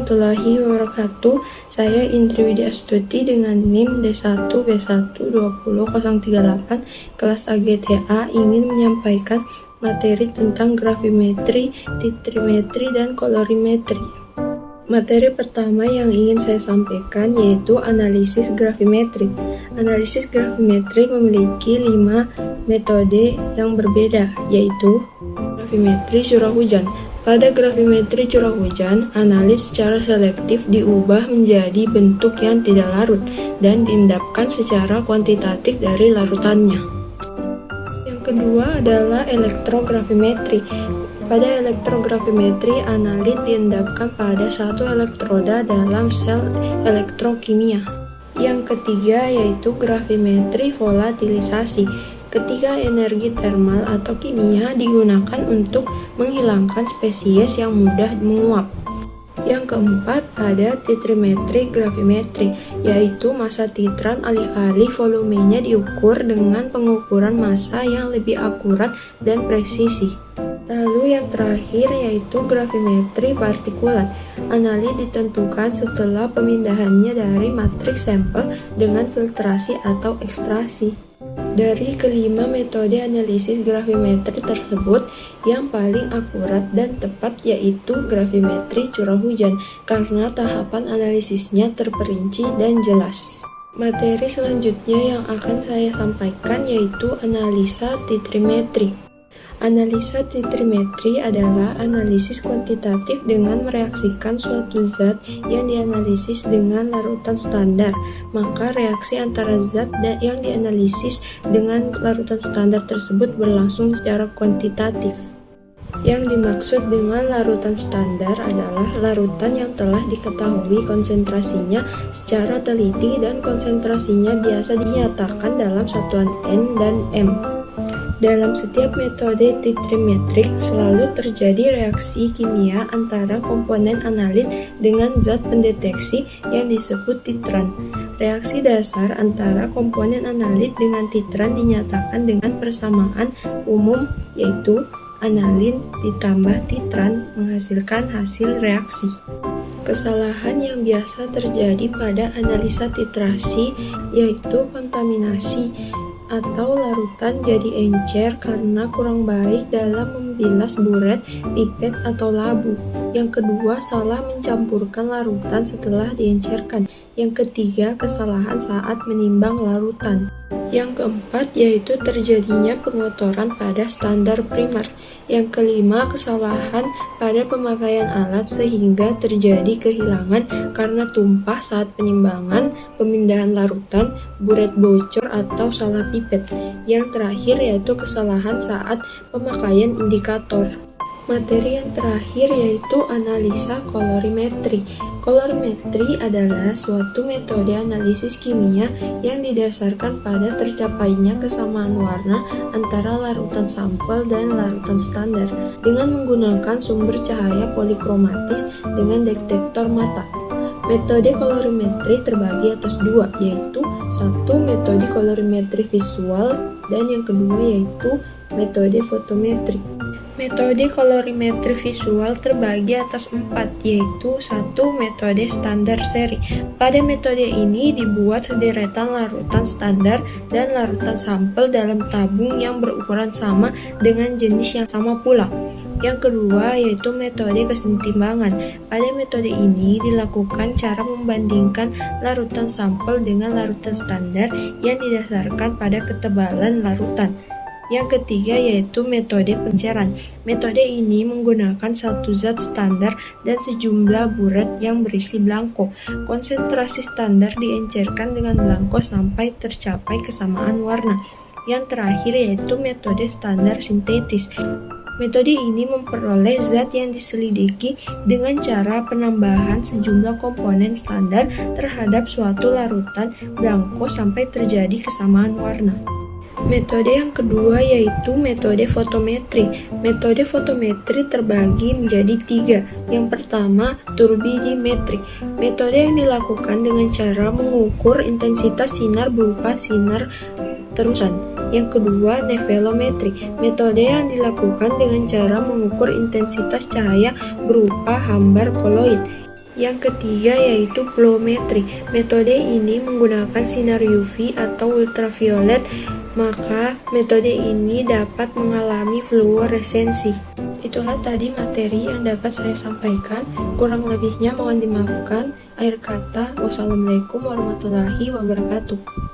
warahmatullahi wabarakatuh. Saya Indri Widya Astuti dengan NIM D1B1200038 kelas AGTA ingin menyampaikan materi tentang gravimetri, titrimetri, dan kolorimetri. Materi pertama yang ingin saya sampaikan yaitu analisis gravimetri. Analisis gravimetri memiliki 5 metode yang berbeda, yaitu gravimetri curah hujan. Pada gravimetri curah hujan, analis secara selektif diubah menjadi bentuk yang tidak larut dan diendapkan secara kuantitatif dari larutannya. Yang kedua adalah elektrogravimetri. Pada elektrogravimetri, analis diendapkan pada satu elektroda dalam sel elektrokimia. Yang ketiga yaitu gravimetri volatilisasi. Ketika energi termal atau kimia digunakan untuk menghilangkan spesies yang mudah menguap. Yang keempat ada titrimetri gravimetri, yaitu massa titran alih-alih volumenya diukur dengan pengukuran massa yang lebih akurat dan presisi. Lalu yang terakhir yaitu gravimetri partikulat. Analis ditentukan setelah pemindahannya dari matriks sampel dengan filtrasi atau ekstraksi. Dari kelima metode analisis gravimetri tersebut, yang paling akurat dan tepat yaitu gravimetri curah hujan karena tahapan analisisnya terperinci dan jelas. Materi selanjutnya yang akan saya sampaikan yaitu analisa titrimetri. Analisa titrimetri adalah analisis kuantitatif dengan mereaksikan suatu zat yang dianalisis dengan larutan standar. Maka reaksi antara zat yang dianalisis dengan larutan standar tersebut berlangsung secara kuantitatif. Yang dimaksud dengan larutan standar adalah larutan yang telah diketahui konsentrasinya secara teliti dan konsentrasinya biasa dinyatakan dalam satuan N dan M. Dalam setiap metode titrimetrik selalu terjadi reaksi kimia antara komponen analit dengan zat pendeteksi yang disebut titran. Reaksi dasar antara komponen analit dengan titran dinyatakan dengan persamaan umum yaitu analin ditambah titran menghasilkan hasil reaksi. Kesalahan yang biasa terjadi pada analisa titrasi yaitu kontaminasi atau larutan jadi encer karena kurang baik dalam membilas buret, pipet, atau labu. Yang kedua, salah mencampurkan larutan setelah diencerkan. Yang ketiga, kesalahan saat menimbang larutan. Yang keempat, yaitu terjadinya pengotoran pada standar primer. Yang kelima, kesalahan pada pemakaian alat sehingga terjadi kehilangan karena tumpah saat penimbangan, pemindahan larutan, buret bocor, atau salah pipet. Yang terakhir, yaitu kesalahan saat pemakaian indikator. Materi yang terakhir yaitu analisa kolorimetri. Kolorimetri adalah suatu metode analisis kimia yang didasarkan pada tercapainya kesamaan warna antara larutan sampel dan larutan standar dengan menggunakan sumber cahaya polikromatis dengan detektor mata. Metode kolorimetri terbagi atas dua, yaitu satu metode kolorimetri visual dan yang kedua yaitu metode fotometri. Metode kolorimetri visual terbagi atas 4, yaitu 1. Metode standar seri. Pada metode ini dibuat sederetan larutan standar dan larutan sampel dalam tabung yang berukuran sama dengan jenis yang sama pula. Yang kedua yaitu metode kesetimbangan. Pada metode ini dilakukan cara membandingkan larutan sampel dengan larutan standar yang didasarkan pada ketebalan larutan. Yang ketiga yaitu metode pengecaran. Metode ini menggunakan satu zat standar dan sejumlah buret yang berisi belangko. Konsentrasi standar diencerkan dengan belangko sampai tercapai kesamaan warna. Yang terakhir yaitu metode standar sintetis. Metode ini memperoleh zat yang diselidiki dengan cara penambahan sejumlah komponen standar terhadap suatu larutan belangko sampai terjadi kesamaan warna. Metode yang kedua yaitu metode fotometri. Metode fotometri terbagi menjadi 3. Yang pertama, turbidimetri. Metode yang dilakukan dengan cara mengukur intensitas sinar berupa sinar terusan. Yang kedua, nevelometri. Metode yang dilakukan dengan cara mengukur intensitas cahaya berupa hambar koloid. Yang ketiga yaitu flow-metri. Metode ini menggunakan sinar UV atau ultraviolet, maka metode ini dapat mengalami fluoresensi. Itulah tadi materi yang dapat saya sampaikan. Kurang lebihnya mohon dimaafkan. Akhir kata, wassalamualaikum warahmatullahi wabarakatuh.